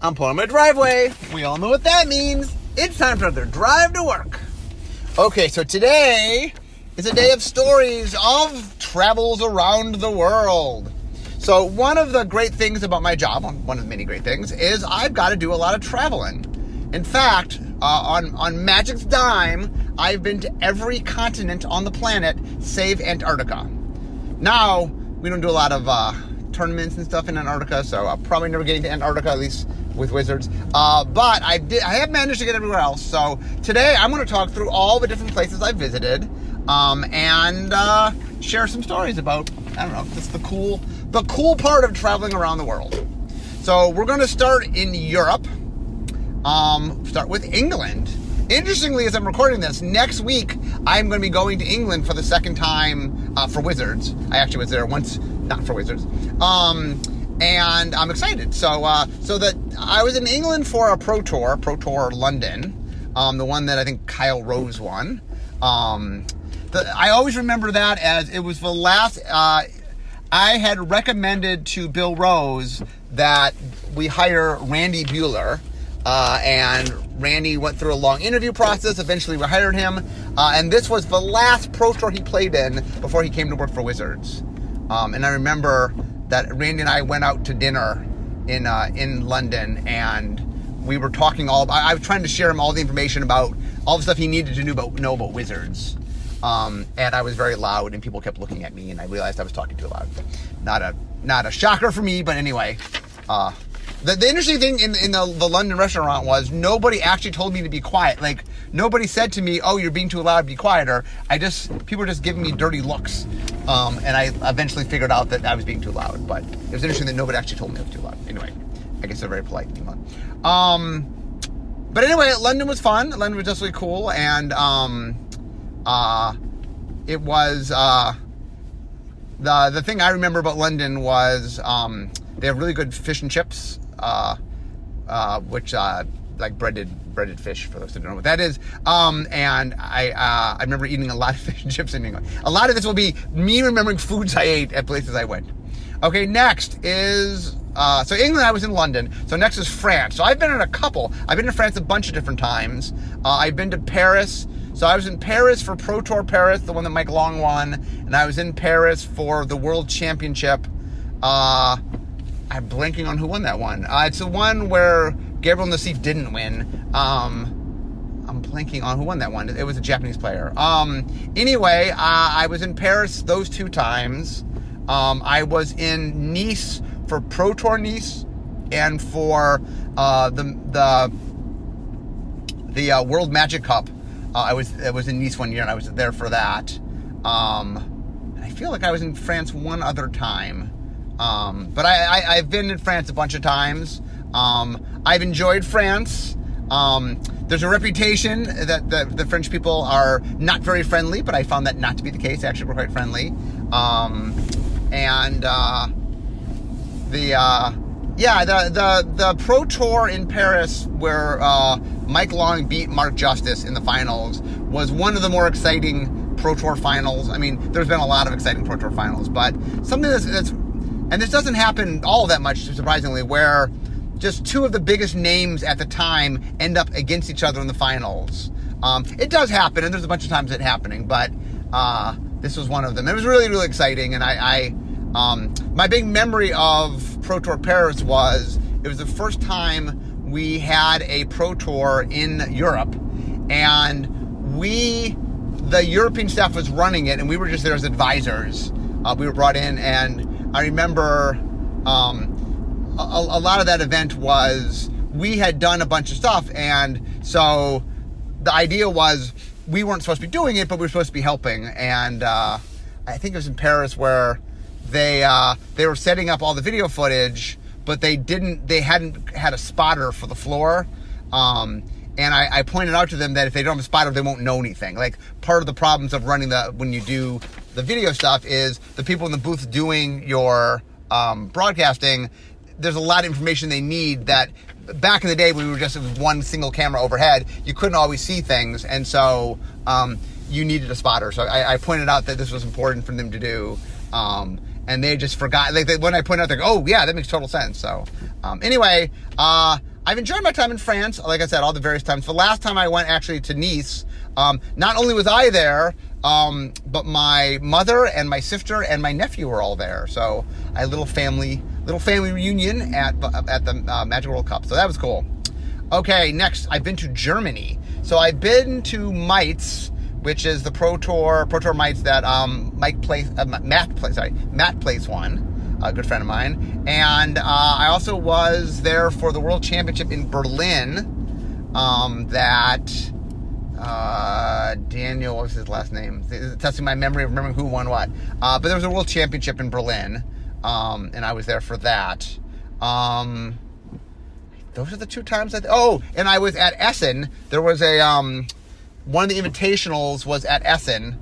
I'm pulling my driveway. We all know what that means. It's time for the drive to work. Okay, so today is a day of stories of travels around the world. So one of the great things about my job, one of the many great things, is I've got to do a lot of traveling. In fact, on Magic's dime, I've been to every continent on the planet save Antarctica. Now, we don't do a lot of tournaments and stuff in Antarctica, so I'll probably never get to Antarctica, at least with Wizards. But I have managed to get everywhere else. So today I'm going to talk through all the different places I've visited and share some stories about, I don't know, just the cool part of traveling around the world. So we're going to start in Europe. Start with England. Interestingly, as I'm recording this, next week I'm going to be going to England for the second time for Wizards. I actually was there once, not for Wizards. And I'm excited. So that I was in England for a Pro Tour London, the one that I think Kyle Rose won. I always remember that as it was the last. I had recommended to Bill Rose that we hire Randy Bueller. And Randy went through a long interview process. Eventually we hired him. And this was the last Pro Tour he played in before he came to work for Wizards. And I remember that Randy and I went out to dinner in London, and we were talking I was trying to share him all the information about all the stuff he needed to know about Wizards. And I was very loud, and people kept looking at me, and I realized I was talking too loud. Not a shocker for me, but anyway. The interesting thing in the London restaurant was nobody actually told me to be quiet. Like, nobody said to me, "Oh, you're being too loud, be quieter." People were just giving me dirty looks. And I eventually figured out that I was being too loud. But it was interesting that nobody actually told me I was too loud. Anyway, I guess they're very polite in England. But anyway, London was fun. London was just really cool. And it was... The thing I remember about London was they have really good fish and chips, which like breaded fish, for those who don't know what that is. And I remember eating a lot of fish and chips in England. A lot of this will be me remembering foods I ate at places I went. Okay, next is so England. I was in London. So next is France. So I've been in a couple. I've been to France a bunch of different times. I've been to Paris. So I was in Paris for Pro Tour Paris, the one that Mike Long won, and I was in Paris for the World Championship. I'm blanking on who won that one. It's the one where Gabriel Nassif didn't win. I'm blanking on who won that one. It was a Japanese player. Anyway, I was in Paris those two times. I was in Nice for Pro Tour Nice and for the World Magic Cup. I was in Nice one year, and I was there for that. I feel like I was in France one other time. But I've been in France a bunch of times. I've enjoyed France. There's a reputation that the French people are not very friendly, but I found that not to be the case. Actually, we're quite friendly. The Pro Tour in Paris, where Mike Long beat Mark Justice in the finals, was one of the more exciting Pro Tour finals. I mean, there's been a lot of exciting Pro Tour finals, but something that's and this doesn't happen all that much, surprisingly, where just two of the biggest names at the time end up against each other in the finals. It does happen, and there's a bunch of times it happening, but this was one of them. It was really, really exciting, and my big memory of Pro Tour Paris was it was the first time we had a Pro Tour in Europe, and the European staff was running it, and we were just there as advisors. We were brought in, and I remember a lot of that event was we had done a bunch of stuff, and so the idea was we weren't supposed to be doing it, but we were supposed to be helping. And I think it was in Paris where they were setting up all the video footage, but they hadn't had a spotter for the floor. And I pointed out to them that if they don't have a spotter, they won't know anything. Like, part of the problems of running when you do the video stuff is the people in the booth doing your broadcasting, there's a lot of information they need that back in the day when we were just with one single camera overhead, you couldn't always see things. And so you needed a spotter. So I pointed out that this was important for them to do. And they just forgot. Like when I pointed out, they go, "Oh yeah, that makes total sense." So anyway, I've enjoyed my time in France, like I said, all the various times. The last time I went actually to Nice, not only was I there, but my mother and my sister and my nephew were all there. So I had a little family reunion at the Magic World Cup. So that was cool. Okay, next, I've been to Germany. So I've been to Mainz, which is the Pro Tour Mainz that Matt plays one, a good friend of mine. And I also was there for the World Championship in Berlin, Daniel, what was his last name? Testing my memory of remembering who won what. But there was a World Championship in Berlin, and I was there for that. Those are the two times and I was at Essen. There was one of the invitationals was at Essen,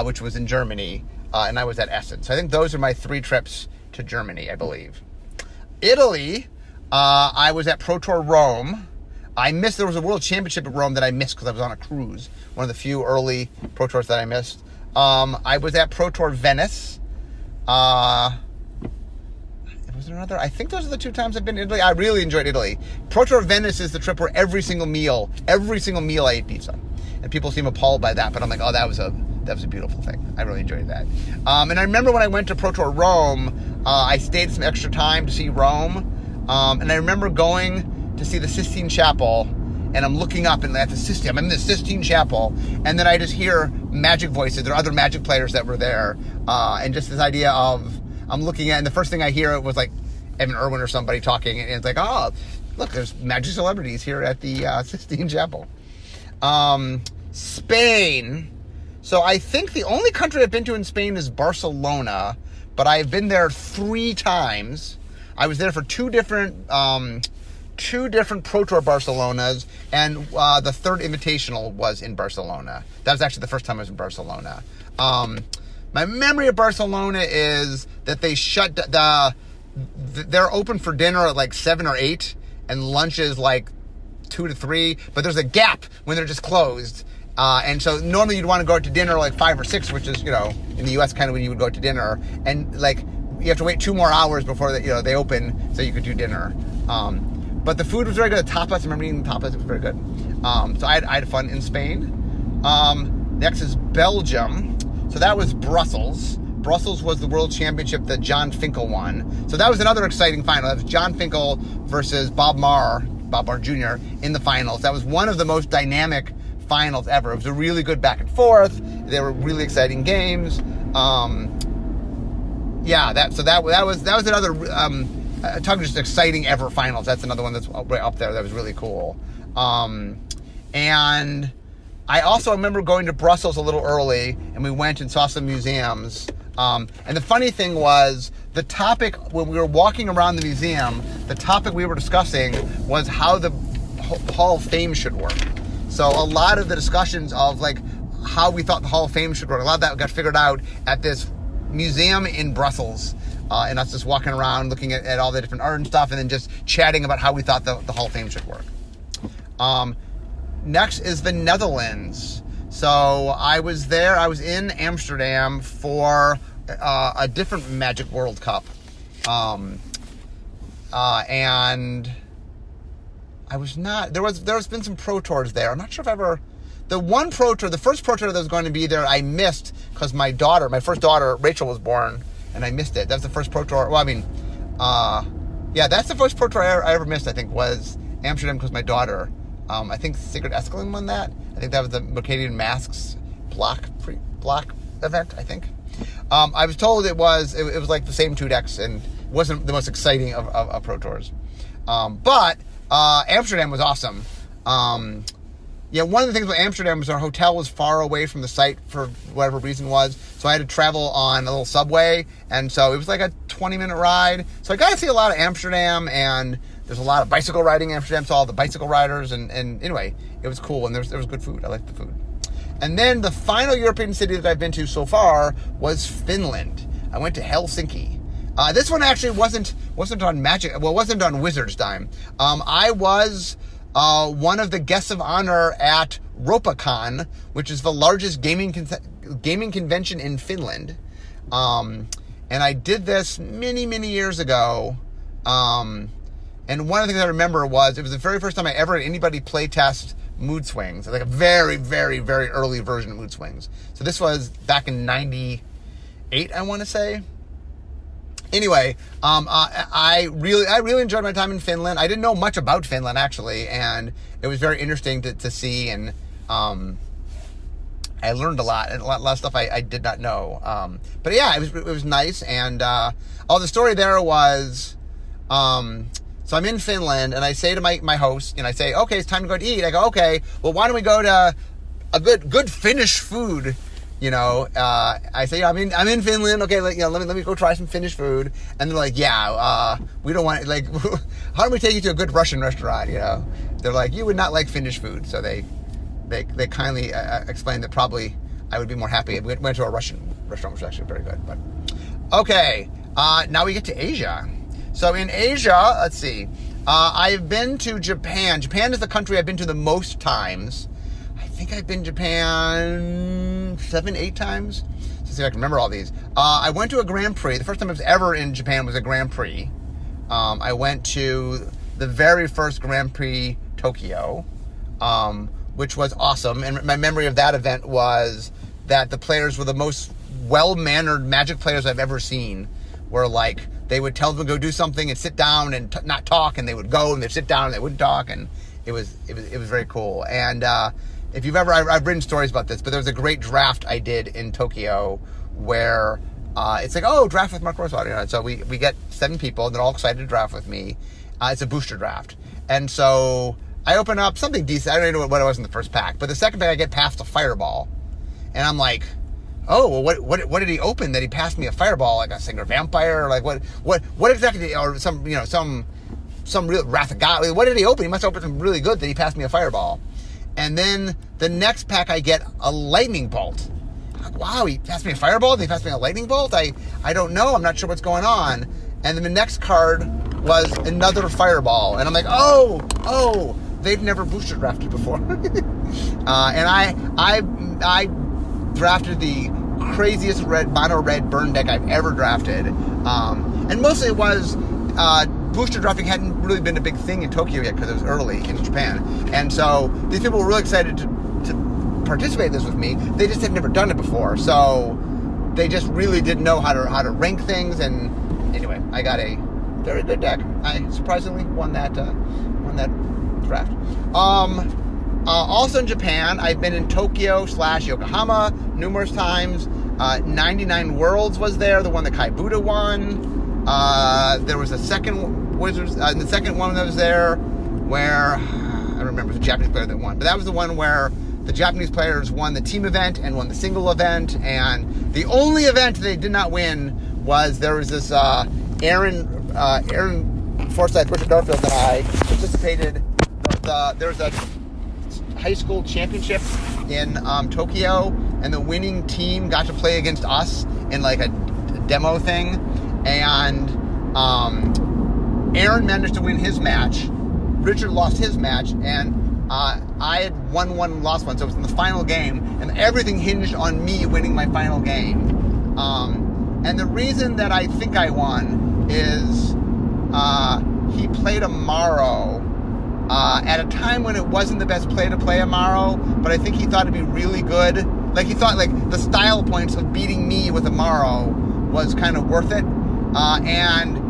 which was in Germany, and I was at Essen. So I think those are my 3 trips to Germany, I believe. Italy, I was at Pro Tour Rome. There was a World Championship at Rome that I missed because I was on a cruise. One of the few early Pro Tours that I missed. I was at Pro Tour Venice. Was there another? I think those are the 2 times I've been to Italy. I really enjoyed Italy. Pro Tour Venice is the trip where every single meal I ate pizza. And people seem appalled by that, but I'm like, oh, that was a beautiful thing. I really enjoyed that. And I remember when I went to Pro Tour Rome, I stayed some extra time to see Rome. And I remember going to see the Sistine Chapel, and I'm looking up and at the Sistine. I'm in the Sistine Chapel, and then I just hear magic voices. There are other magic players that were there, and just this idea of I'm looking at, and the first thing I hear was like Evan Irwin or somebody talking, and it's like, oh, look, there's magic celebrities here at the Sistine Chapel. Spain. So I think the only country I've been to in Spain is Barcelona, but I've been there 3 times. I was there for 2 different Pro Tour Barcelonas, and the 3rd Invitational was in Barcelona. That was actually the first time I was in Barcelona. My memory of Barcelona is that they they're open for dinner at like 7 or 8, and lunch is like 2 to 3, but there's a gap when they're just closed. And so normally you'd want to go out to dinner like 5 or 6, which is, in the U.S. kind of when you would go out to dinner. And like, you have to wait 2 more hours before they open so you could do dinner. But the food was very good. Tapas, I remember eating tapas. It was very good. So I had fun in Spain. Next is Belgium. So that was Brussels. Brussels was the World Championship that John Finkel won. So that was another exciting final. That was John Finkel versus Bob Marr Jr. in the finals. That was one of the most dynamic finals ever. It was a really good back and forth. They were really exciting games. That was another talking just exciting ever finals. That's another one that's right up there. That was really cool. And I also remember going to Brussels a little early, and we went and saw some museums. And the funny thing was, the topic, when we were walking around the museum, the topic we were discussing was how the Hall of Fame should work. So a lot of the discussions of like how we thought the Hall of Fame should work, a lot of that got figured out at this museum in Brussels. And us just walking around looking at all the different art and stuff, and then just chatting about how we thought the Hall of Fame should work. Next is the Netherlands. So I was there. I was in Amsterdam for a different Magic World Cup. And I was not... There's been some Pro Tours there. I'm not sure if I ever... The first Pro Tour that was going to be there, I missed because my first daughter, Rachel, was born, and I missed it. That was the first Pro Tour. Well, I mean, that's the first Pro Tour I ever missed, I think, was Amsterdam because my daughter... I think Sigrid Eskelin won that. I think that was the Mercadian Masks block event, I think. I was told it was like the same 2 decks, and it wasn't the most exciting of Pro Tours. But Amsterdam was awesome. One of the things with Amsterdam was our hotel was far away from the site for whatever reason was, so I had to travel on a little subway, and so it was like a 20-minute ride. So I got to see a lot of Amsterdam, and there's a lot of bicycle riding in Amsterdam, so all the bicycle riders, and anyway, it was cool, and there was good food. I liked the food. And then the final European city that I've been to so far was Finland. I went to Helsinki. This one actually wasn't on Magic. Well, it wasn't on Wizards time. I was one of the guests of honor at Ropacon, which is the largest gaming convention in Finland. And I did this many, many years ago. And one of the things I remember was it was the very first time I ever had anybody play test mood swings, like a very, very, very early version of mood swings. So this was back in 98, I want to say. Anyway, I really enjoyed my time in Finland. I didn't know much about Finland, actually, and it was very interesting to see, and I learned a lot of stuff I did not know. But yeah, it was nice, and the story there was, so I'm in Finland, and I say to my host, and I say, okay, it's time to go to eat. I go, okay, well, why don't we go to a good Finnish food? I say, I'm in Finland. Okay, let me go try some Finnish food. And they're like, yeah, we don't want, like, how don't we take you to a good Russian restaurant? They're like, you would not like Finnish food. So they kindly explained that probably I would be more happy. We went to a Russian restaurant, which was actually very good. But okay, now we get to Asia. So in Asia, let's see, I've been to Japan. Japan is the country I've been to the most times. I think I've been to Japan 7-8 times. Let's see if I can remember all these. I went to a Grand Prix. The first time I was ever in Japan was a Grand Prix. I went to the very first Grand Prix Tokyo, which was awesome. And my memory of that event was that the players were the most well-mannered Magic players I've ever seen. Where, like, they would tell them to go do something and sit down and not talk, and they would go and they'd sit down and they wouldn't talk, and it was very cool. And if you've ever, I've written stories about this, but there was a great draft I did in Tokyo where it's like, oh, draft with Mark Rosewater. And so we get 7 people, and they're all excited to draft with me. It's a booster draft. And so I open up something decent. I don't even know what it was in the first pack, but the second pack I get past a fireball. And I'm like, oh, well, what did he open that he passed me a fireball, like a Singer Vampire? Or like what exactly, or some real Wrath of God? What did he open? He must have opened something really good that he passed me a fireball. And then the next pack I get a lightning bolt. I'm like, wow, he passed me a fireball? Did he pass me a lightning bolt? I don't know. I'm not sure what's going on. And then the next card was another fireball. And I'm like, oh, they've never booster drafted before. And I drafted the craziest mono red burn deck I've ever drafted. And mostly it was booster drafting hadn't really been a big thing in Tokyo yet because it was early in Japan. And so these people were really excited to participate in this with me. They just had never done it before. So they just really didn't know how to rank things. And anyway, I got a very good deck. I surprisingly won that draft. Also in Japan, I've been in Tokyo / Yokohama numerous times. 99 Worlds was there, the one that Kai Buddha won. There was a second Wizards, the second one that was there where, I don't remember the Japanese player that won, but that was the one where the Japanese players won the team event and won the single event, and the only event they did not win was there was this Aaron Forsyth, Richard Garfield, and I participated. There was a high school championship in Tokyo, and the winning team got to play against us in like a demo thing, and Aaron managed to win his match, Richard lost his match, and I had won one and lost one, so it was in the final game, and everything hinged on me winning my final game. And the reason that I think I won is he played a Maro at a time when it wasn't the best play to play a Maro, but I think he thought it'd be really good. Like, he thought, like, the style points of beating me with a Maro was kind of worth it. And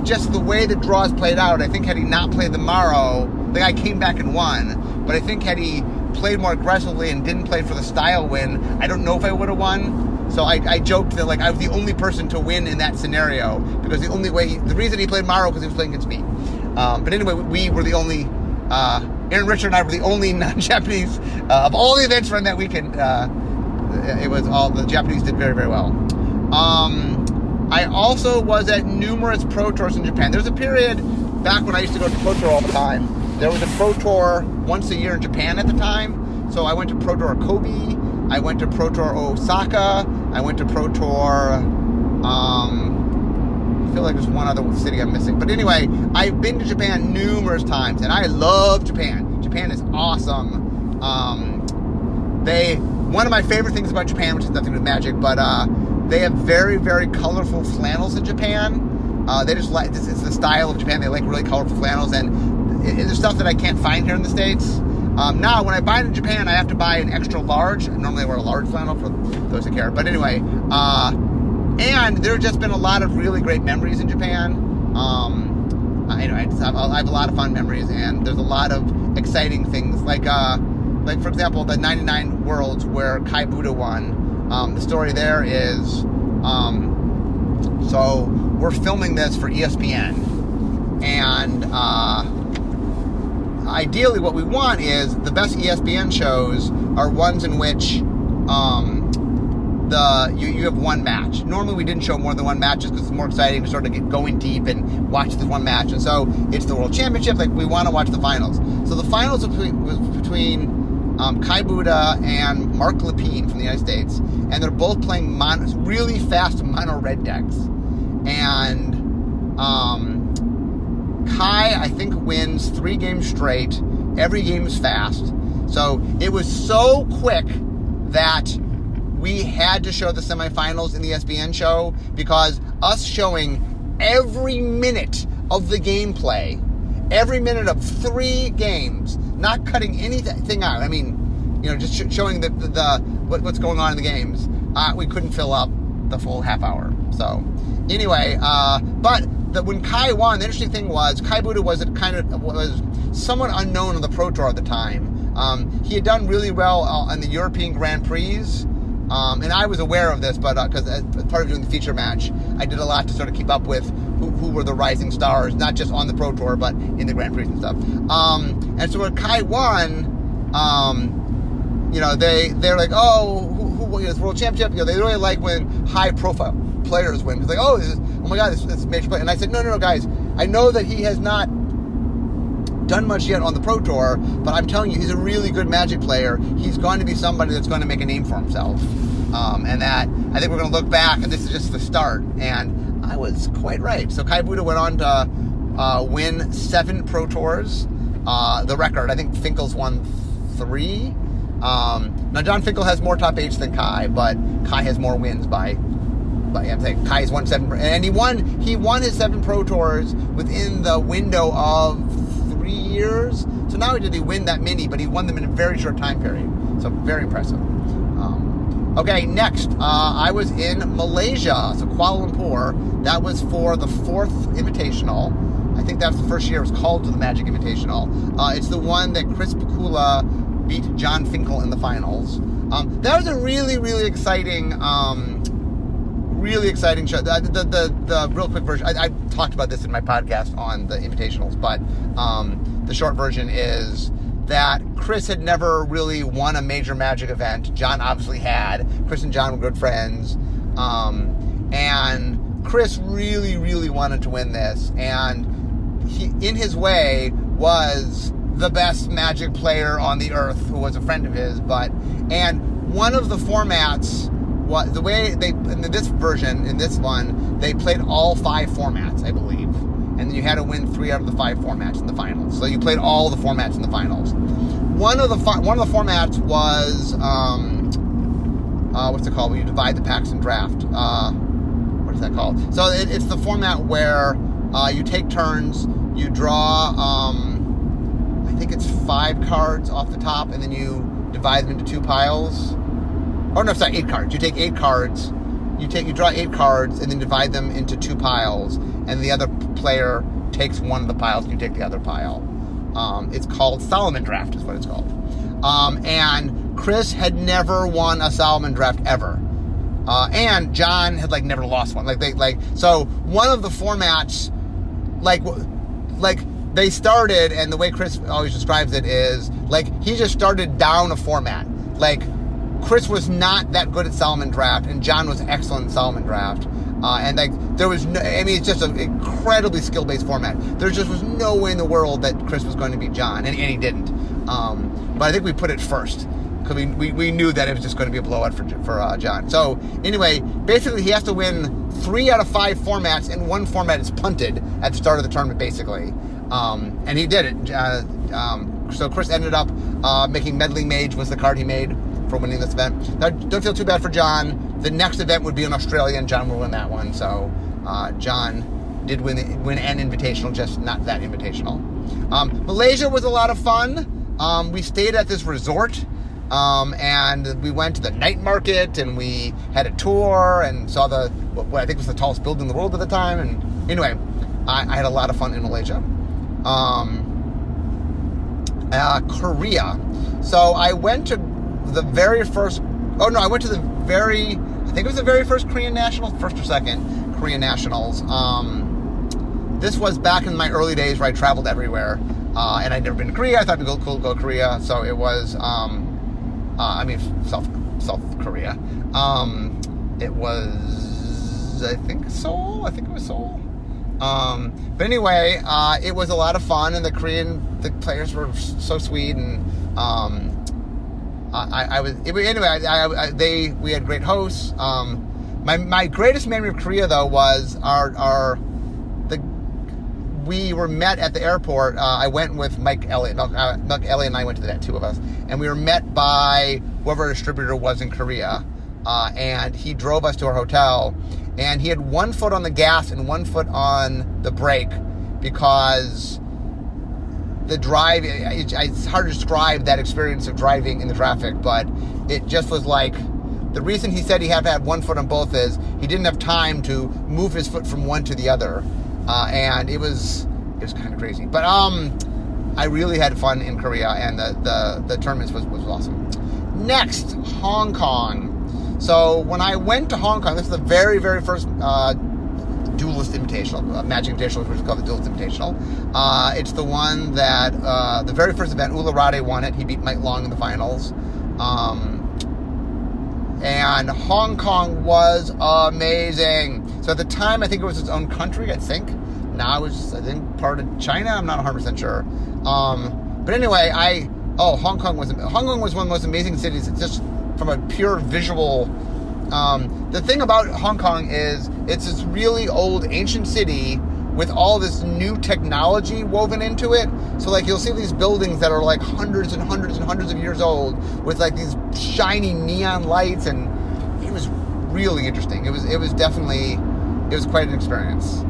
just the way the draws played out, I think had he not played the Maro, the guy came back and won. But I think had he played more aggressively and didn't play for the style win, I don't know if I would have won. So I joked that, like, I was the only person to win in that scenario, because the reason he played Maro because he was playing against me. But anyway, we were the only, Aaron, Richard, and I were the only non-Japanese, of all the events run that weekend. It was all, the Japanese did very, very well. I also was at numerous Pro Tours in Japan. There was a period back when I used to go to Pro Tour all the time. There was a Pro Tour once a year in Japan at the time. So I went to Pro Tour Kobe. I went to Pro Tour Osaka. I went to Pro Tour, I feel like there's one other city I'm missing. But anyway, I've been to Japan numerous times, and I love Japan. Japan is awesome. One of my favorite things about Japan, which has nothing to do with magic, but they have very, very colorful flannels in Japan. They just like this. It's the style of Japan. They like really colorful flannels, and it's stuff that I can't find here in the States. Now, when I buy it in Japan, I have to buy an extra large. Normally, I wear a large flannel for those who care. But anyway, and there have just been a lot of really great memories in Japan. I have a lot of fun memories, and there's a lot of exciting things. Like for example, the 99 Worlds where Kai Buddha won. The story there is, so we're filming this for ESPN, and ideally what we want is the best ESPN shows are ones in which you have one match. Normally we didn't show more than one match just because it's more exciting to sort of get going deep and watch this one match. And so it's the World Championship. Like, we want to watch the finals. So the finals was between Kai Buddha and Mark Lepine from the United States, and they're both playing really fast mono red decks. And Kai, I think, wins 3 games straight. Every game is fast. So it was so quick that we had to show the semifinals in the ESPN show, because us showing every minute of the gameplay, every minute of 3 games, not cutting anything out. I mean, just showing what's going on in the games. We couldn't fill up the full half hour. So anyway, when Kai won, the interesting thing was Kai Buddha was somewhat unknown on the Pro Tour at the time. He had done really well on the European Grand Prix. And I was aware of this, but because as part of doing the feature match, I did a lot to sort of keep up with who were the rising stars, not just on the Pro Tour, but in the Grand Prix and stuff. And so when Kai won, they're like, oh, who is World Championship? They really like when high-profile players win. It's like, oh my God, this is major play. And I said, no, guys, I know that he has not done much yet on the Pro Tour, but I'm telling you, he's a really good Magic player. He's going to be somebody that's going to make a name for himself. And that, I think we're going to look back, and this is just the start. And I was quite right. So Kai Buddha went on to win 7 Pro Tours. The record, I think Finkel's won 3. Now, John Finkel has more top 8s than Kai, but Kai has more wins I'm saying Kai's won 7, and he won his 7 Pro Tours within the window of 3 years. So not only did he win that many, but he won them in a very short time period. So very impressive. Okay, next, I was in Malaysia, so Kuala Lumpur. That was for the 4th Invitational. I think that was the first year it was called to the Magic Invitational. It's the one that Chris Pikula beat John Finkel in the finals. That was a really, really exciting show. The real quick version, I talked about this in my podcast on the Invitationals, but the short version is that Chris had never really won a major Magic event. John obviously had. Chris and John were good friends. And Chris really, really wanted to win this. And he, in his way, was the best Magic player on the earth, who was a friend of his. And one of the formats, the way in this version, in this one, they played all 5 formats, I believe. And then you had to win 3 out of the 5 formats in the finals. So you played all the formats in the finals. One of the formats was, what's it called? When you divide the packs and draft. What is that called? So it's the format where you take turns, you draw, I think it's 5 cards off the top, and then you divide them into 2 piles. Oh, no, sorry, 8 cards. You take 8 cards, you draw 8 cards, and then divide them into 2 piles, and the other player takes one of the piles, and you take the other pile. It's called Solomon Draft, is what it's called. And Chris had never won a Solomon Draft ever. And John had, never lost one. So one of the formats, they started, and the way Chris always describes it is, he just started down a format. Chris was not that good at Solomon Draft, and John was excellent in Solomon Draft. There was no, it's just an incredibly skill-based format. There just was no way in the world that Chris was going to beat John, and he didn't. But I think we put it first, because we knew that it was just going to be a blowout for John. So, anyway, basically he has to win 3 out of 5 formats, and 1 format is punted at the start of the tournament, basically. And he did it. So Chris ended up making Meddling Mage was the card he made for winning this event. Now, don't feel too bad for John. The next event would be in Australia, and John will win that one. So John did win an invitational, just not that invitational. Malaysia was a lot of fun. We stayed at this resort, and we went to the night market, and we had a tour and saw what I think was the tallest building in the world at the time. And anyway, I had a lot of fun in Malaysia. Korea. So I went to the very first. Oh no, I went to the very. I think it was the very first Korean Nationals, first or second Korean Nationals. This was back in my early days where I traveled everywhere, and I'd never been to Korea. I thought it'd be cool to go to Korea, so it was. South Korea. It was, I think, Seoul. I think it was Seoul. But anyway, it was a lot of fun, and the players were so sweet, and we had great hosts. My greatest memory of Korea, though, was we were met at the airport. I went with Mike Elliott. Milk Elliott and I went to that, two of us. And we were met by whoever our distributor was in Korea. And he drove us to our hotel. And he had 1 foot on the gas and 1 foot on the brake because the drive, it's hard to describe that experience of driving in the traffic, but it just was like, the reason he said he had to have 1 foot on both is he didn't have time to move his foot from one to the other. And it was kind of crazy, but I really had fun in Korea, and the tournament was awesome. Next, Hong Kong. So when I went to Hong Kong, this is the very, very first Duelist Invitational, Magic Invitational, which is called the Duelist Invitational. It's the one that the very first event, Ularade won it. He beat Mike Long in the finals. And Hong Kong was amazing. So at the time, I think it was its own country, I think. Now it's, I think, part of China. I'm not 100% sure. But anyway, Hong Kong was one of the most amazing cities. It's just from a pure visual. The thing about Hong Kong is it's this really old, ancient city with all this new technology woven into it. So like you'll see these buildings that are like hundreds and hundreds and hundreds of years old with like these shiny neon lights, and it was really interesting. It was quite an experience.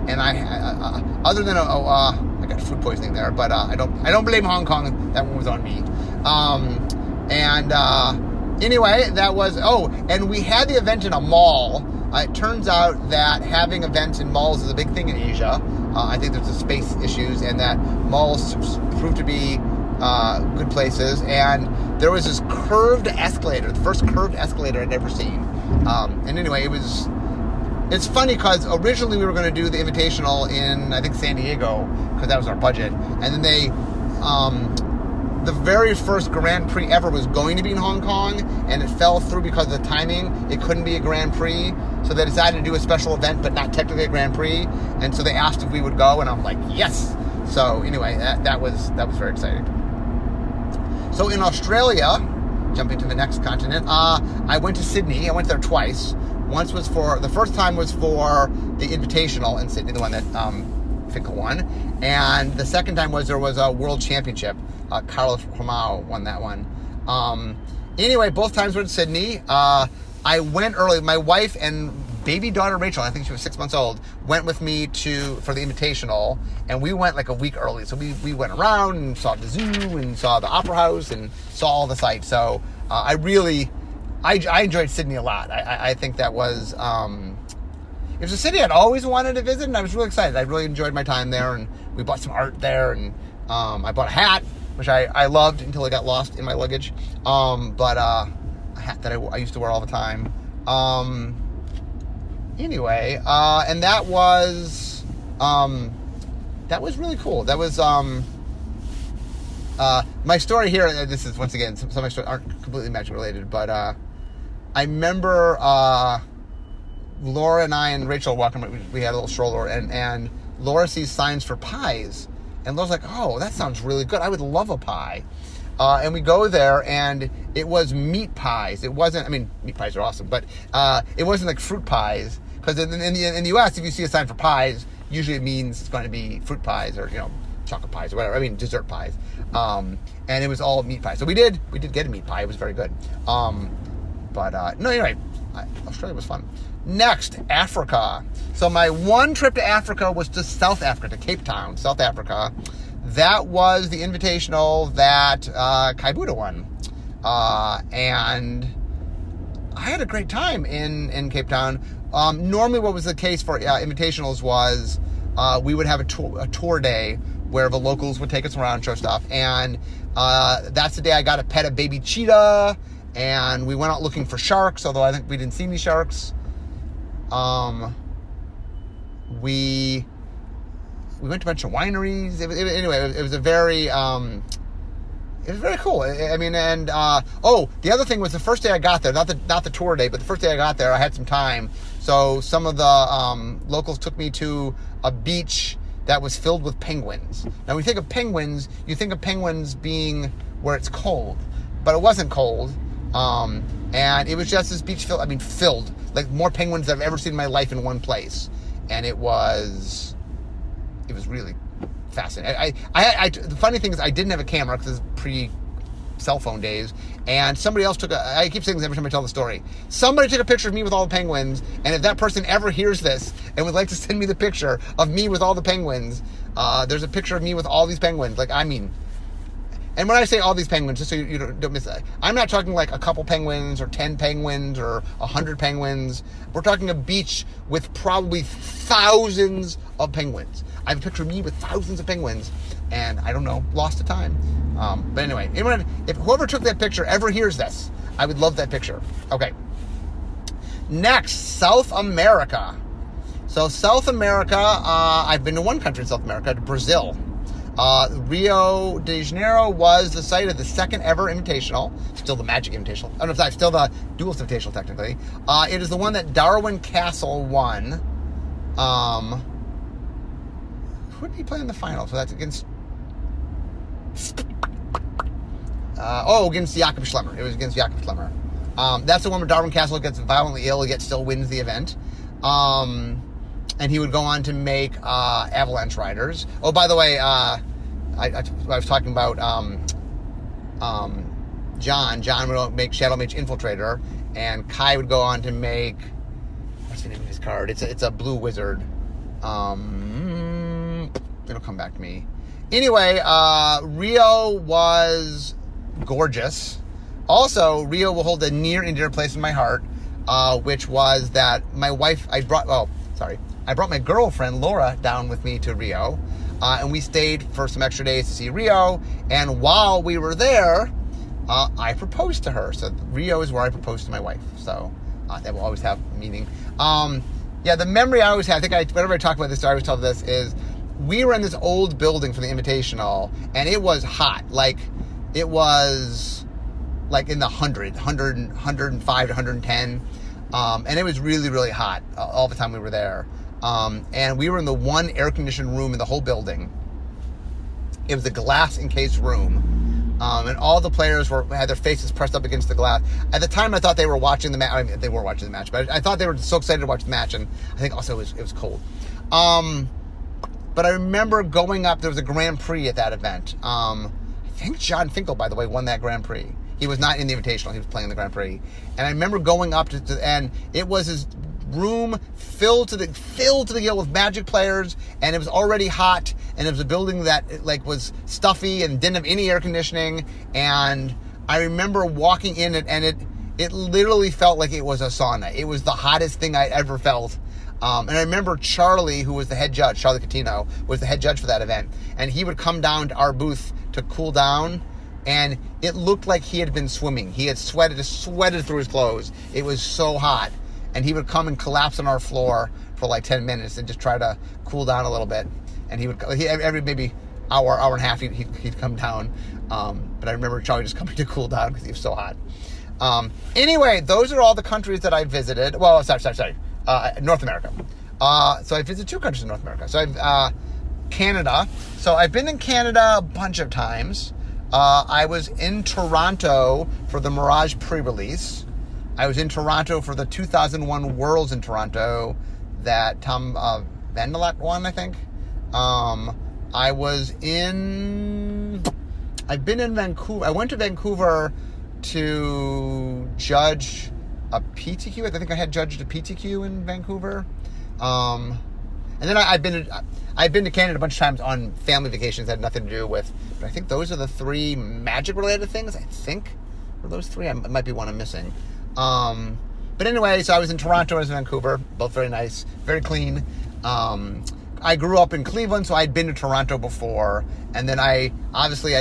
And I other than I got food poisoning there, but I don't blame Hong Kong. That one was on me. Anyway, that was and we had the event in a mall. It turns out that having events in malls is a big thing in Asia. I think there's the space issues, and that malls prove to be good places. And there was this curved escalator, the first curved escalator I'd ever seen. And anyway, it's funny because originally we were going to do the Invitational in, I think, San Diego, because that was our budget. And then the very first Grand Prix ever was going to be in Hong Kong, and it fell through because of the timing. It couldn't be a Grand Prix, so they decided to do a special event, but not technically a Grand Prix. And so they asked if we would go, and I'm like, yes. So anyway, that was very exciting. So in Australia, jumping to the next continent, I went to Sydney. I went there twice. The first time was for the Invitational in Sydney, the one that Finkel won. And the second time there was a World Championship. Carlos Romao won that one. Anyway, both times were in Sydney. I went early. My wife and baby daughter Rachel, I think she was 6 months old, went with me for the Invitational, and we went like a week early. So we went around and saw the zoo and saw the Opera House and saw all the sights. So I enjoyed Sydney a lot. I think that was it was a city I'd always wanted to visit, and I was really excited. I really enjoyed my time there, and we bought some art there, and I bought a hat, which I loved until it got lost in my luggage. But a hat that I used to wear all the time. Anyway, and that was really cool. That was my story here. This is, once again, some of my stories aren't completely magic related, but I remember Laura and I and Rachel walking. We had a little stroller, and Laura sees signs for pies. And Laura's like, oh, that sounds really good. I would love a pie. And we go there, and it was meat pies. It wasn't, meat pies are awesome, but it wasn't like fruit pies. Because in the U.S., if you see a sign for pies, usually it means it's going to be fruit pies or, chocolate pies or whatever. Dessert pies. And it was all meat pies. So we did get a meat pie. It was very good. No, anyway, Australia was fun. Next, Africa. So my one trip to Africa was to South Africa, to Cape Town, South Africa. That was the invitational that Kai Buddha won. And I had a great time in Cape Town. Normally what was the case for invitationals was we would have a tour day where the locals would take us around and show stuff. And that's the day I got to pet a baby cheetah. And we went out looking for sharks, although I think we didn't see any sharks. We went to a bunch of wineries. Anyway, it was a very... it was very cool. I mean, and the other thing was the first day I got there, not the tour day, but the first day I got there, I had some time. So some of the locals took me to a beach that was filled with penguins. Now, when you think of penguins, you think of penguins being where it's cold, but it wasn't cold. And it was just this beach filled, like more penguins than I've ever seen in my life in one place. And it was really fascinating. The funny thing is I didn't have a camera because it's pre-cell phone days, and somebody else I keep saying this every time I tell the story. Somebody took a picture of me with all the penguins, and if that person ever hears this and would like to send me the picture of me with all the penguins, there's a picture of me with all these penguins. And when I say all these penguins, just so you don't miss that, I'm not talking like a couple penguins or 10 penguins or 100 penguins. We're talking a beach with probably thousands of penguins. I have a picture of me with thousands of penguins, and I don't know, lost to time. But anyway, if whoever took that picture ever hears this, I would love that picture. Okay. Next, South America. So South America, I've been to one country in South America, to Brazil. Rio de Janeiro was the site of the second ever Invitational, still the Magic Invitational. Oh, no, sorry, still the Duelist Invitational, technically. It is the one that Darwin Castle won. Who did he play in the final? So that's against... against Jakob Schlemmer. It was against Jakob Schlemmer. That's the one where Darwin Castle gets violently ill, yet still wins the event. And he would go on to make Avalanche Riders. Oh, by the way, I was talking about John. John would make Shadow Mage Infiltrator, and Kai would go on to make... What's the name of his card? It's a blue wizard. It'll come back to me. Anyway, Rio was gorgeous. Also, Rio will hold a near and dear place in my heart, which was that my wife... I brought my girlfriend, Laura, down with me to Rio, and we stayed for some extra days to see Rio, and while we were there, I proposed to her. So Rio is where I proposed to my wife, so that will always have meaning. The memory I always have, whenever I talk about this, I always tell this, is we were in this old building for the Invitational, and it was hot. It was in the 105 to 110, and it was really, really hot all the time we were there. And we were in the one air-conditioned room in the whole building. It was a glass-encased room. And all the players had their faces pressed up against the glass. At the time, I thought they were watching the match. I mean, they were watching the match, but I thought they were so excited to watch the match, and I think also it was cold. But I remember going up, there was a Grand Prix at that event. I think John Finkel, by the way, won that Grand Prix. He was not in the Invitational, he was playing the Grand Prix. And I remember going up and it was his room filled to the gill with Magic players, and it was already hot, and it was a building that was stuffy and didn't have any air conditioning. And I remember walking in it, and it literally felt like it was a sauna. It was the hottest thing I ever felt. And I remember Charlie, who was the head judge, Charlie Catino, was the head judge for that event, and he would come down to our booth to cool down, and it looked like he had been swimming. He had sweated through his clothes. It was so hot. And he would come and collapse on our floor for like 10 minutes and just try to cool down a little bit. And every maybe hour and a half, he'd come down. But I remember Charlie just coming to cool down because he was so hot. Anyway, those are all the countries that I visited. Well, sorry. North America. So I visited 2 countries in North America. So Canada. So I've been in Canada a bunch of times. I was in Toronto for the Mirage pre-release. I was in Toronto for the 2001 Worlds in Toronto that Tom Vandelat won, I think. I've been in Vancouver. I went to Vancouver to judge a PTQ. I think I had judged a PTQ in Vancouver. And then I've been to Canada a bunch of times on family vacations that had nothing to do with. But I think those are the 3 magic-related things. I think for those 3, I might be one I'm missing. But anyway, so I was in Toronto, I was in Vancouver, both very nice, very clean. I grew up in Cleveland, so I'd been to Toronto before, and then I'd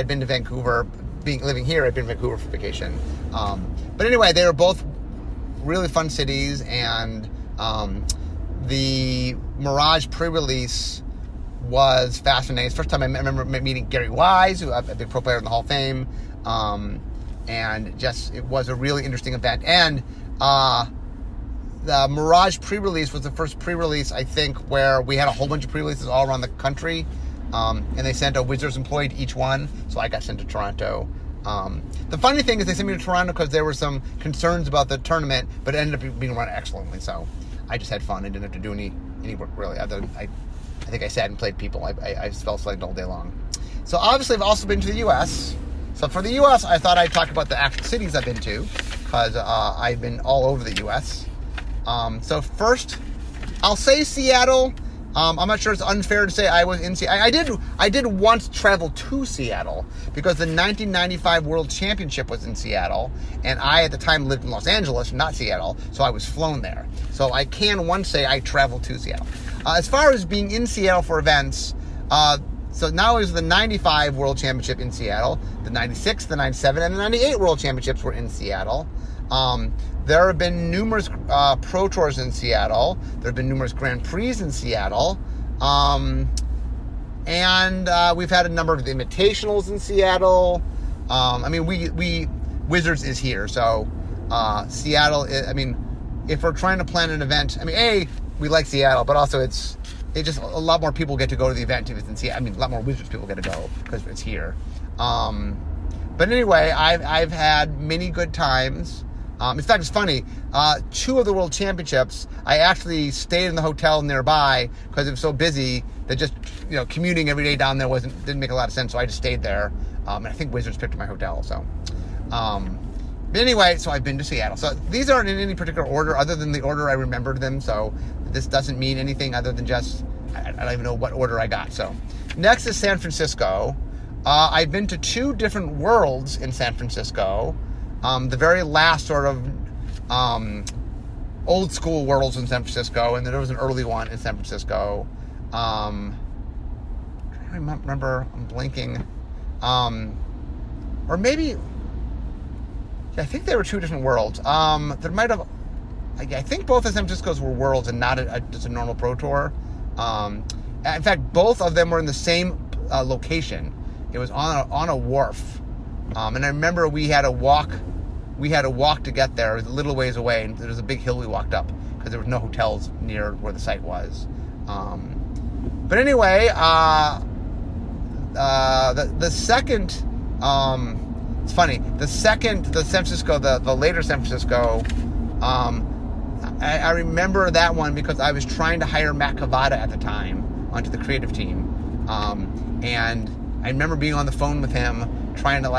been to Vancouver, living here, I'd been to Vancouver for vacation. But anyway, they were both really fun cities, and the Mirage pre-release was fascinating. It's the first time I remember meeting Gary Wise, who's a big pro player in the Hall of Fame, and just, it was a really interesting event. And the Mirage pre-release was the first pre-release, I think, where we had a whole bunch of pre-releases all around the country, and they sent a Wizards employee to each one, so I got sent to Toronto. The funny thing is they sent me to Toronto because there were some concerns about the tournament, but it ended up being run excellently, so I just had fun. I didn't have to do any work, really, other than I think I sat and played people. I felt slagged all day long. So obviously I've also been to the U.S., so for the U.S., I thought I'd talk about the actual cities I've been to, because I've been all over the U.S. So first, I'll say Seattle. I'm not sure it's unfair to say I was in Seattle. I did once travel to Seattle because the 1995 World Championship was in Seattle, and I at the time lived in Los Angeles, not Seattle, so I was flown there. So I can once say I traveled to Seattle. As far as being in Seattle for events, so now it was the 95 World Championship in Seattle, the 96, the 97, and the 98 World Championships were in Seattle. There have been numerous Pro Tours in Seattle. There have been numerous Grand Prix in Seattle. And we've had a number of invitationals in Seattle. I mean, we Wizards is here, so Seattle, if we're trying to plan an event, we like Seattle, but also it's just a lot more people get to go to the event if it's in Seattle. A lot more Wizards people get to go because it's here. But anyway, I've had many good times. In fact, it's funny. 2 of the World Championships, I actually stayed in the hotel nearby because it was so busy that just commuting every day down there didn't make a lot of sense. So I just stayed there, and I think Wizards picked my hotel. So, but anyway, so I've been to Seattle. So these aren't in any particular order, other than the order I remembered them. So this doesn't mean anything other than just I don't even know what order I got. So next is San Francisco. I've been to 2 different worlds in San Francisco. The very last sort of old school worlds in San Francisco, and then there was an early one in San Francisco. I'm trying to remember, I'm blinking. Or maybe, I think they were 2 different worlds. There might have, I think both of San Francisco's were worlds and not just a normal Pro Tour. In fact, both of them were in the same location. It was on a wharf. And I remember we had to walk to get there. It was a little ways away, and there was a big hill we walked up because there was no hotels near where the site was. But anyway, the second, it's funny, the San Francisco, the later San Francisco, I remember that one because I was trying to hire Matt Cavada at the time onto the creative team. And I remember being on the phone with him, trying to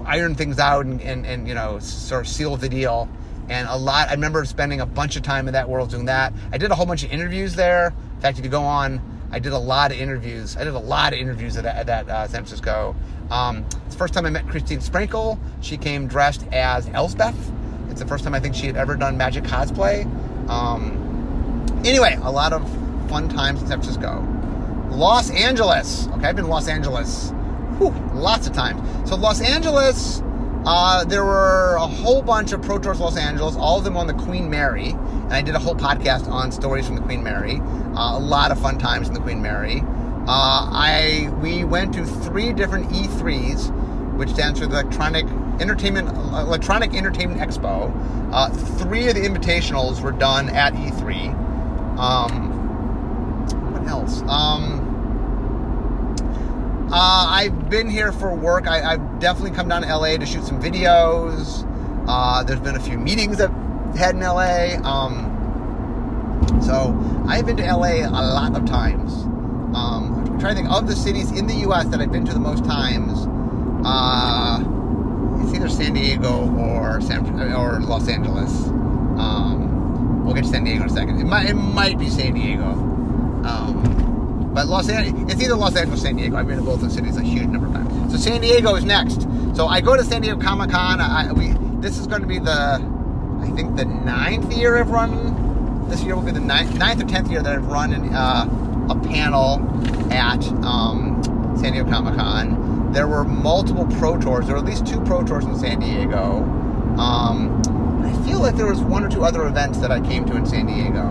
iron things out and sort of seal the deal. And I remember spending a bunch of time in that world doing that. I did a whole bunch of interviews there. In fact, if you go on, I did a lot of interviews. at that San Francisco. It's the first time I met Christine Sprinkle. She came dressed as Elsbeth. It's the first time I think she had ever done Magic cosplay. Anyway, a lot of fun times in San Francisco. Los Angeles. Okay, I've been to Los Angeles lots of times. So Los Angeles, there were a whole bunch of Pro Tours Los Angeles, all of them on the Queen Mary, and I did a whole podcast on stories from the Queen Mary. A lot of fun times in the Queen Mary. We went to 3 different E3s, which stands for the Electronic Entertainment Expo. 3 of the invitationals were done at E3. What else? I've been here for work. I've definitely come down to LA to shoot some videos. There's been a few meetings I've had in LA. So I've been to LA a lot of times. I'm trying to think of the cities in the US that I've been to the most times. it's either San Diego or Los Angeles. We'll get to San Diego in a second. It might be San Diego. But it's either Los Angeles or San Diego. I've been to both those cities a huge number of times. So San Diego is next. So I go to San Diego Comic-Con. This is going to be the 9th year I've run. This year will be the 9th or 10th year that I've run a panel at San Diego Comic-Con. There were multiple Pro Tours. There were at least 2 Pro Tours in San Diego. I feel like there was 1 or 2 other events that I came to in San Diego.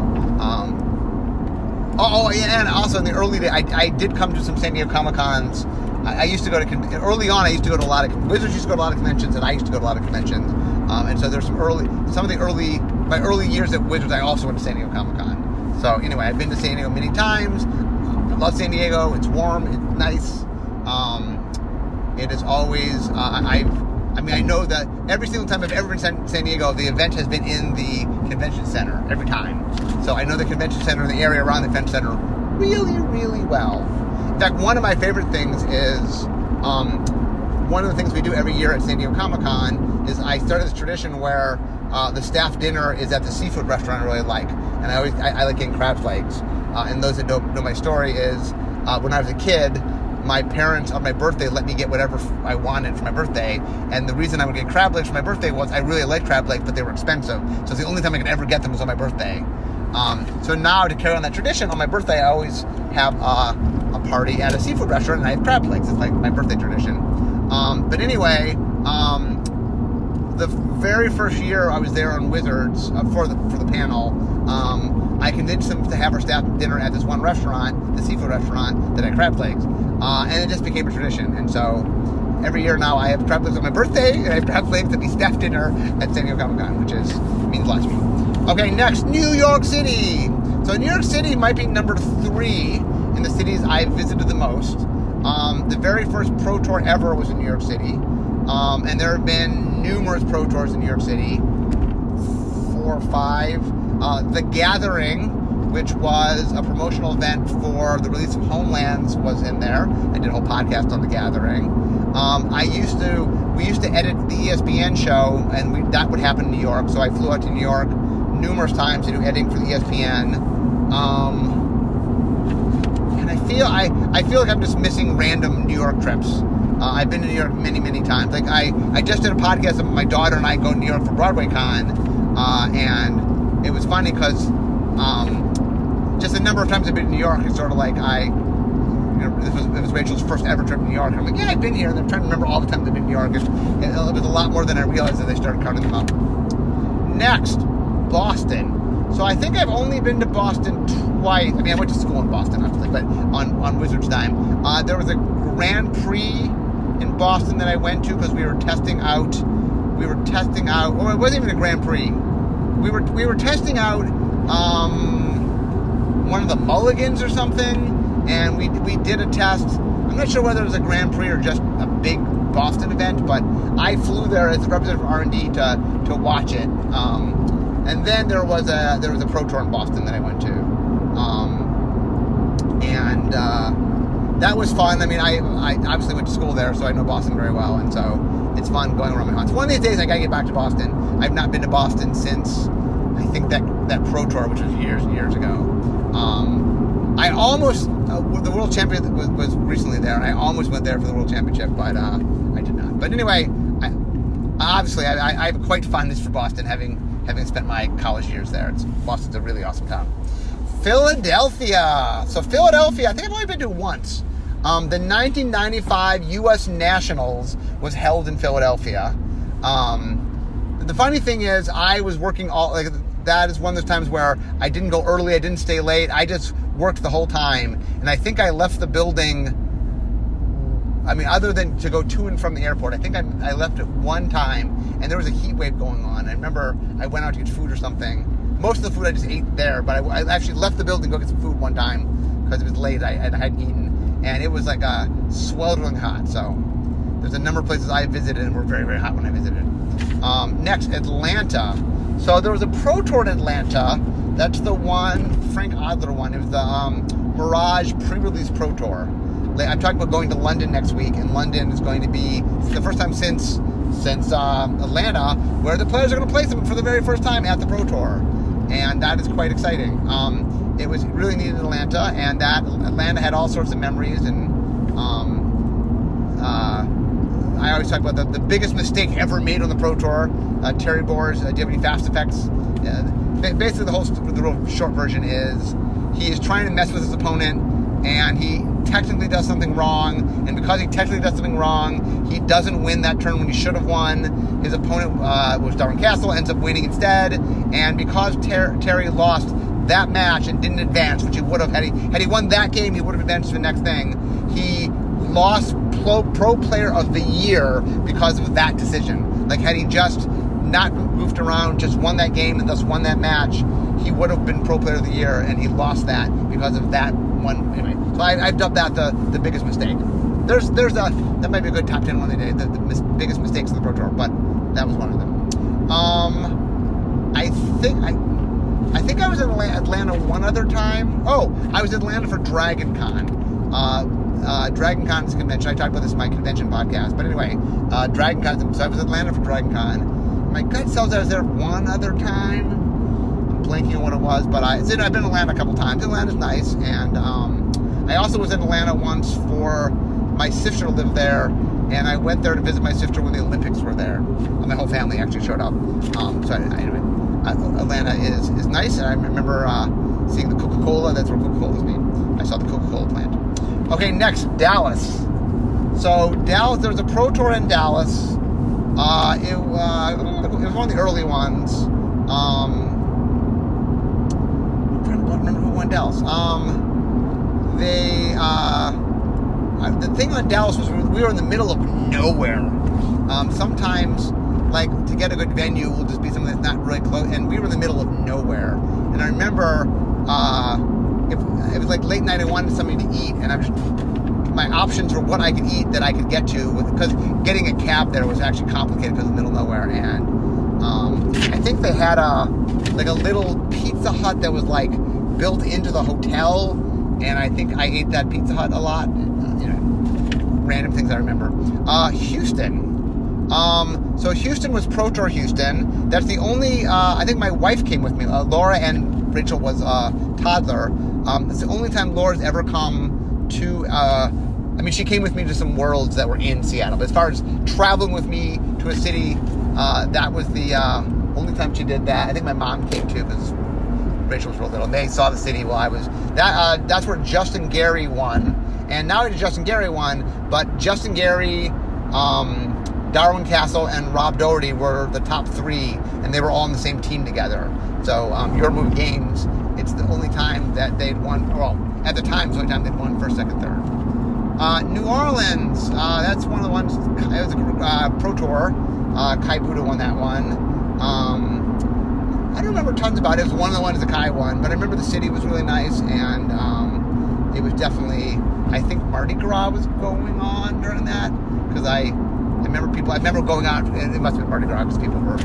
Yeah, and also in the early days, I did come to some San Diego Comic-Cons. I used to go to, early on, I used to go to a lot of, Wizards used to go to a lot of conventions, and I used to go to a lot of conventions. And so there's my early years at Wizards, I also went to San Diego Comic-Con. So anyway, I've been to San Diego many times. I love San Diego. It's warm. It's nice. It is always, I know that every single time I've ever been to San Diego, the event has been in the convention center every time. So I know the convention center, the area around the convention center really, really well. In fact, one of my favorite things is, one of the things we do every year at San Diego Comic-Con is I started this tradition where the staff dinner is at the seafood restaurant I really like. And I like getting crab legs. And those that don't know my story is, when I was a kid, my parents on my birthday let me get whatever I wanted for my birthday, and the reason I would get crab legs for my birthday was I really liked crab legs, but they were expensive, so the only time I could ever get them was on my birthday. So now to carry on that tradition, on my birthday I always have a party at a seafood restaurant and I have crab legs. It's like my birthday tradition. But anyway, the very first year I was there on Wizards for the panel, I convinced them to have our staff dinner at this one restaurant, the seafood restaurant, that had crab legs. And it just became a tradition. And so every year now I have crab legs on my birthday, and I have crab legs at the staff dinner at San Diego Comic-Con, which means a lot to me. Okay, next, New York City. So New York City might be number 3 in the cities I've visited the most. The very first Pro Tour ever was in New York City. And there have been numerous Pro Tours in New York City, 4 or 5. The Gathering, which was a promotional event for the release of Homelands, was in there. I did a whole podcast on The Gathering. We used to edit the ESPN show, and that would happen in New York, so I flew out to New York numerous times to do editing for the ESPN. And I feel like I'm just missing random New York trips. I've been to New York many, many times. Like I just did a podcast of my daughter and I go to New York for Broadway Con, and it was funny because just the number of times I've been to New York, it's sort of like it was Rachel's first ever trip to New York. And I'm like, yeah, I've been here, and I'm trying to remember all the times I've been to New York. It was a lot more than I realized as I started counting them up. Next, Boston. So I think I've only been to Boston twice. I mean, I went to school in Boston, obviously, but on Wizards time. There was a Grand Prix in Boston that I went to because we were testing out, or it wasn't even a Grand Prix. We were testing out one of the Mulligans or something, and we did a test. I'm not sure whether it was a Grand Prix or just a big Boston event, but I flew there as a representative for R&D to watch it. And then there was a Pro Tour in Boston that I went to, and that was fun. I mean, I obviously went to school there, so I know Boston very well, and so it's fun going around my haunts. One of these days, I gotta get back to Boston. I've not been to Boston since I think that Pro Tour, which was years and years ago. I almost the World Championship was recently there, and I almost went there for the World Championship, but I did not. But anyway, I have quite fondness for Boston, having spent my college years there. Boston's a really awesome town. Philadelphia. So Philadelphia, I think I've only been to it once. The 1995 U.S. Nationals was held in Philadelphia. The funny thing is, I was working that is one of those times where I didn't go early, I didn't stay late, I just worked the whole time. And I think I left the building, I mean, other than to go to and from the airport, I think I left it one time, and there was a heat wave going on. I remember I went out to get food or something. Most of the food I just ate there, but I actually left the building to go get some food one time because it was late, I hadn't eaten, and it was like a sweltering hot. So there's a number of places I visited and were very, very hot when I visited. Next, Atlanta. So there was a Pro Tour in Atlanta. That's the one, Frank Adler one. It was the Mirage pre-release Pro Tour. I'm talking about going to London next week, and London is going to be the first time since since Atlanta, where the players are going to play them for the very first time at the Pro Tour. And that is quite exciting. It was really needed in Atlanta, and that Atlanta had all sorts of memories. And I always talk about the biggest mistake ever made on the Pro Tour. Terry Boers, do you have any fast effects? Basically, the real short version is he is trying to mess with his opponent, and he technically does something wrong, and because he technically does something wrong, he doesn't win that turn when he should have won. His opponent was Darwin Castle, ends up winning instead, and because Terry lost that match and didn't advance, which he would have had he won that game, he would have advanced to the next thing. He lost Pro Player of the Year because of that decision. Like, had he just not goofed around, just won that game and thus won that match, he would have been Pro Player of the Year, and he lost that because of that one. Anyway, so I've dubbed that the biggest mistake. That might be a good top 10 one of the day, the biggest mistakes of the Pro Tour, but that was one of them. I think I was in Atlanta one other time. Oh, I was in Atlanta for Dragon Con. Dragon Con is a convention. I talked about this in my convention podcast. But anyway, Dragon Con. So I was in Atlanta for Dragon Con. My gut tells I was there one other time. I'm blanking on what it was, but I've been in Atlanta a couple times. Atlanta's nice, and I also was in Atlanta once for my sister lived there, and I went there to visit my sister when the Olympics were there. My whole family actually showed up. Anyway, Atlanta is nice, and I remember seeing the Coca-Cola. That's where Coca-Cola is made. I saw the Coca-Cola plant. Okay, next, Dallas. So Dallas, there was a Pro Tour in Dallas. It was one of the early ones. I'm trying to remember who won Dallas. The thing on Dallas was we were in the middle of nowhere. Sometimes, like, to get a good venue will just be something that's not really close, and we were in the middle of nowhere. And I remember it was like late night, I wanted something to eat, and my options were what I could eat that I could get to, because getting a cab there was actually complicated because it was the middle of nowhere. And I think they had a little Pizza Hut that was like built into the hotel, and I think I ate that Pizza Hut a lot. Random things I remember. Houston. So Houston was Pro Tour Houston. That's the only, I think my wife came with me. Laura and Rachel was a toddler. It's the only time Laura's ever come to, she came with me to some worlds that were in Seattle. But as far as traveling with me to a city, that was the only time she did that. I think my mom came too, because Rachel was real little. They saw the city while I was, that's where Justin Gary won. And not only did Justin Gary won, but Justin Gary, Darwin Castle, and Rob Doherty were the top three, and they were all on the same team together. So Your Move Games, it's the only time that they'd won, well, at the time, it's the only time they'd won first, second, third. New Orleans, that's one of the ones, it was a Pro Tour. Kai Buddha won that one. I don't remember tons about it. It was one of the ones that Kai won, but I remember the city was really nice, and it was definitely, I think Mardi Gras was going on during that, because I remember going out, and it must have been Mardi Gras, because people were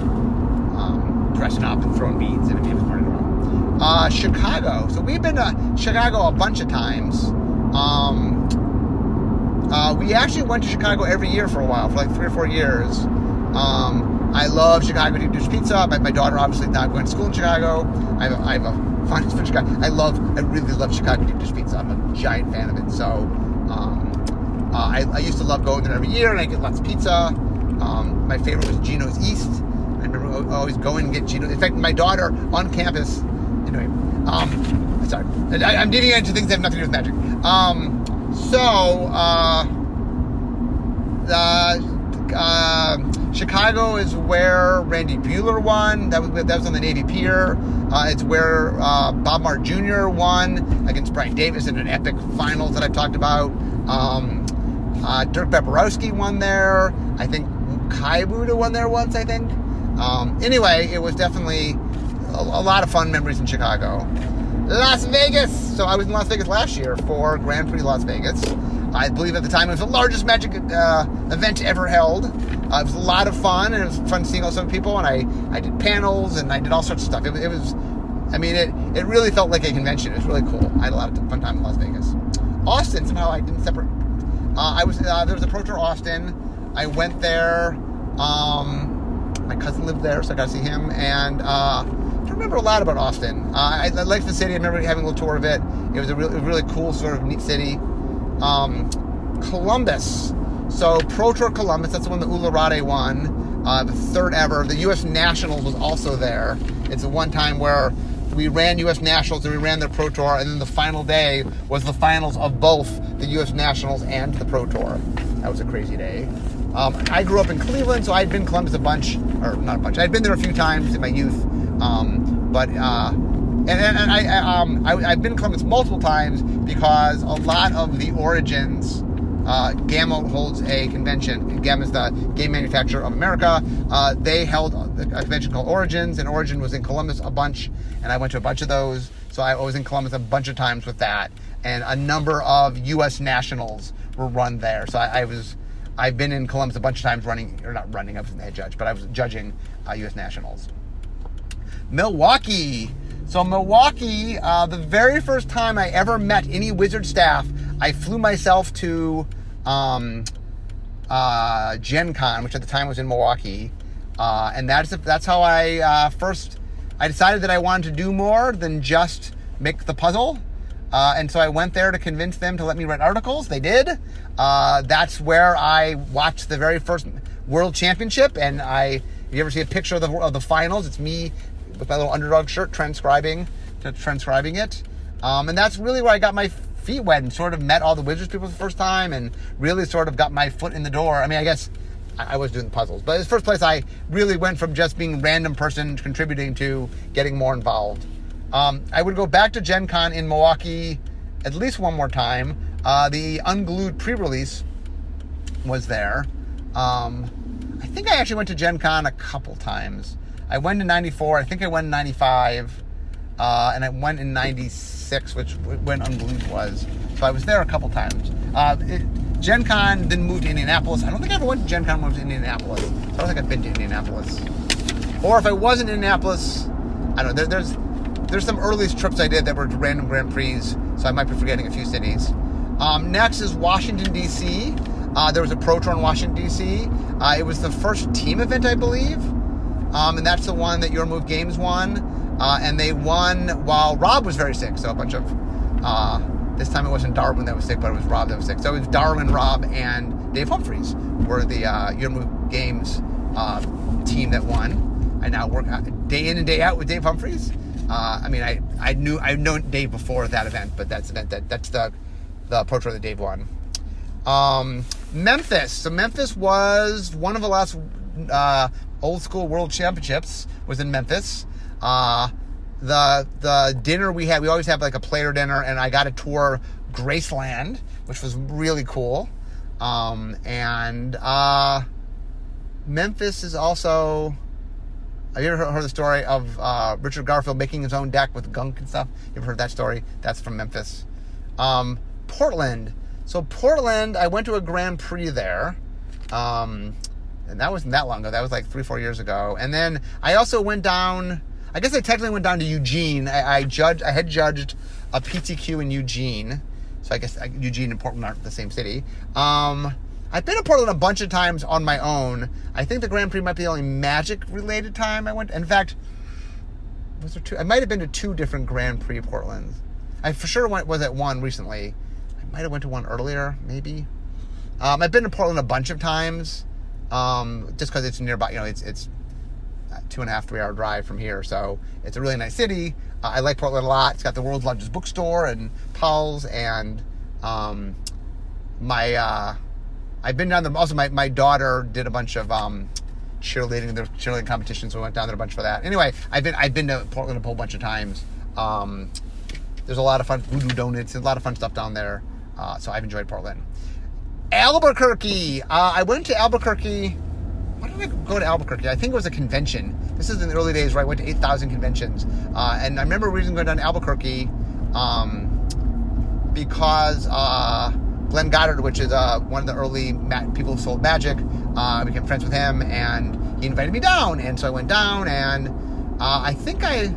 dressing up and throwing beads, and it was Mardi Gras. Chicago. So we've been to Chicago a bunch of times. We actually went to Chicago every year for a while, for like 3 or 4 years. I love Chicago Deep Dish Pizza. My daughter obviously not going to school in Chicago. I have a fondness for Chicago. I really love Chicago Deep Dish Pizza. I'm a giant fan of it. So I used to love going there every year, and I get lots of pizza. My favorite was Gino's East. I remember always going and get Gino's. In fact, my daughter on campus. Anyway, sorry, I'm digging into things that have nothing to do with magic. Chicago is where Randy Buehler won. That was on the Navy Pier. It's where Bob Marr Jr. won against Brian Davis in an epic finals that I've talked about. Dirk Beborowski won there. I think Kai Buddha won there once, I think. Anyway, it was definitely a lot of fun memories in Chicago. Las Vegas. So I was in Las Vegas last year for Grand Prix Las Vegas. I believe at the time it was the largest Magic event ever held. It was a lot of fun, and it was fun seeing all some people, and I did panels, and I did all sorts of stuff. It really felt like a convention. It was really cool. I had a lot of fun time in Las Vegas. Austin, somehow I didn't separate. There was a Pro Tour Austin. I went there My cousin lived there, so I got to see him. And I don't remember a lot about Austin. I liked the city. I remember having a little tour of it. It was a really cool, sort of neat city. Columbus. So Pro Tour Columbus, that's the one that Ularade won. The third ever. The U.S. Nationals was also there. It's the one time where we ran U.S. Nationals and we ran the Pro Tour, and then the final day was the finals of both the U.S. Nationals and the Pro Tour. That was a crazy day. I grew up in Cleveland, so I'd been to Columbus a bunch, or not a bunch. I'd been there a few times in my youth, I've been to Columbus multiple times because a lot of the Origins. GAMA holds a convention. GAMA is the Game Manufacturer of America. They held a convention called Origins, and Origin was in Columbus a bunch, and I went to a bunch of those. So I was in Columbus a bunch of times with that, and a number of U.S. Nationals were run there. So I've been in Columbus a bunch of times not running, I was the head judge, but I was judging U.S. Nationals. Milwaukee. So Milwaukee, the very first time I ever met any Wizard staff, I flew myself to Gen Con, which at the time was in Milwaukee, and that's how I decided that I wanted to do more than just make the puzzle, and so I went there to convince them to let me write articles. They did. That's where I watched the very first World Championship, and if you ever see a picture of the finals, it's me with my little underdog shirt transcribing it, and that's really where I got my feet wet and sort of met all the Wizards people for the first time and really sort of got my foot in the door. I mean, I guess I was doing the puzzles, but it's the first place I really went from just being a random person contributing to getting more involved. I would go back to Gen Con in Milwaukee at least one more time. The Unglued pre-release was there. I think I actually went to Gen Con a couple times. I went in 94, I think I went in 95, and I went in 96, which when Unglued was. So I was there a couple times. Gen Con then moved to Indianapolis. I don't think I ever went to Gen Con when I was in Indianapolis. So I don't think I've been to Indianapolis. Or if I was in Indianapolis, I don't know, there's some early trips I did that were random Grand Prix, so I might be forgetting a few cities. Next is Washington, D.C. There was a Pro Tour in Washington, D.C. It was the first team event, I believe. And that's the one that Your Move Games won. And they won while Rob was very sick. So a bunch of, this time it wasn't Darwin that was sick, but it was Rob that was sick. So it was Darwin, Rob, and Dave Humphreys were the Your Move Games team that won. I now work day in and day out with Dave Humphreys. I mean, I've known Dave before that event, but that's the Pro Tour that Dave won. Memphis. So Memphis was one of the last old school world championships was in Memphis. The dinner we had, we always have like a player dinner, and I got to tour Graceland, which was really cool. Memphis is also, have you ever heard the story of Richard Garfield making his own deck with gunk and stuff? You ever heard that story? That's from Memphis. Portland. So Portland, I went to a Grand Prix there. And that wasn't that long ago. That was like 3-4 years ago. And then I also went down, I guess I technically went down to Eugene. I had judged a PTQ in Eugene. So I guess Eugene and Portland aren't the same city. I've been to Portland a bunch of times on my own. I think the Grand Prix might be the only Magic-related time I went. In fact, was there two? I might have been to 2 different Grand Prix Portlands. I for sure was at one recently. I might have went to one earlier, maybe. I've been to Portland a bunch of times. Just because it's nearby, it's a 2.5-3 hour drive from here, so it's a really nice city. I like Portland a lot. It's got the world's largest bookstore and Paul's, and I've been down there. Also, my daughter did a bunch of cheerleading competitions, so we went down there a bunch for that. Anyway, I've been to Portland a whole bunch of times. There's a lot of fun Voodoo Donuts, a lot of fun stuff down there. So I've enjoyed Portland. Albuquerque. I went to Albuquerque. Why did I go to Albuquerque? I think it was a convention. This is in the early days where I went to 8,000 conventions. And I remember the reason going down to Albuquerque because Glenn Goddard, which is one of the early people who sold Magic, I became friends with him, and he invited me down. And so I went down, and I think I'm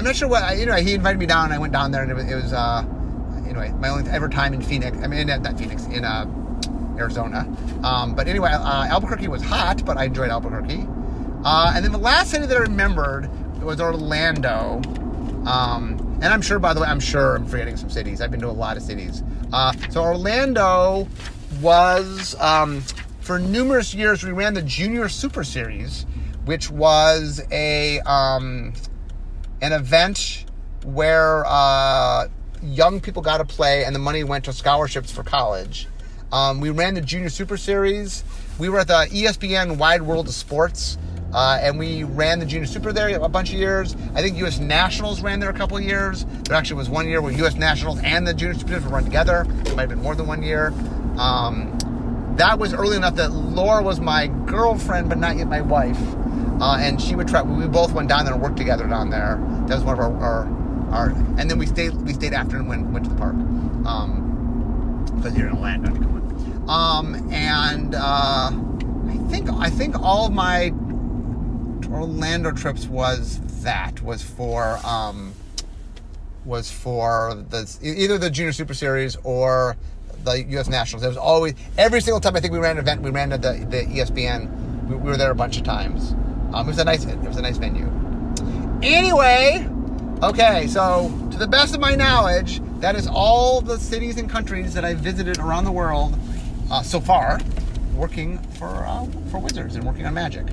not sure what, he invited me down, and I went down there, and it was anyway, my only ever time in Phoenix. I mean, not Phoenix, in Arizona. But anyway, Albuquerque was hot, but I enjoyed Albuquerque. And then the last city that I remembered was Orlando. And I'm sure, by the way, I'm forgetting some cities. I've been to a lot of cities. So Orlando was, for numerous years, we ran the Junior Super Series, which was an event where young people got to play, and the money went to scholarships for college. We ran the Junior Super Series. We were at the ESPN Wide World of Sports, and we ran the Junior Super there a bunch of years. I think U.S. Nationals ran there a couple of years. There actually was one year where U.S. Nationals and the Junior Super Series were run together. It might have been more than 1 year. That was early enough that Laura was my girlfriend, but not yet my wife. And she would try. We both went down there and worked together down there. That was one of our and then we stayed after and went to the park. Because you're in Orlando, come on. And I think all of my Orlando trips was for either the Junior Super Series or the U.S. Nationals. There was always, every single time I think we ran an event, we ran at the ESPN. We were there a bunch of times. It was a nice venue. Anyway, okay, so to the best of my knowledge, that is all the cities and countries that I've visited around the world so far, working for Wizards and working on Magic.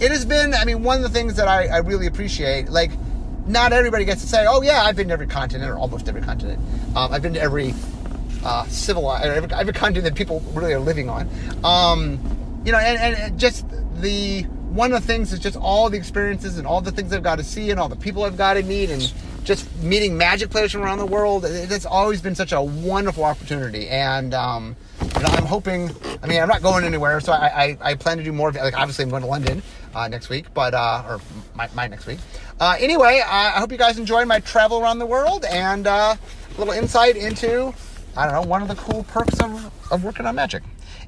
It has been, one of the things that I really appreciate, like, not everybody gets to say, oh yeah, I've been to every continent, or almost every continent. I've been to every every continent that people really are living on. And just one of the things is just all the experiences and all the things I've got to see and all the people I've got to meet and just meeting Magic players from around the world. It's always been such a wonderful opportunity. And, I'm hoping, I'm not going anywhere, so I plan to do more. Like, obviously I'm going to London next week, but, or my next week. Anyway, I hope you guys enjoyed my travel around the world and a little insight into, one of the cool perks of working on Magic.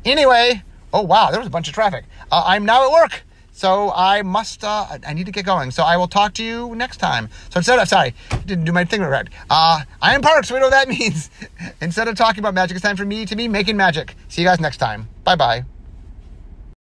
Anyway, oh wow, there was a bunch of traffic. I'm now at work, so I need to get going. So I will talk to you next time. So didn't do my thing right. I am Parks, so we know what that means. Instead of talking about Magic, it's time for me to be making magic. See you guys next time. Bye-bye.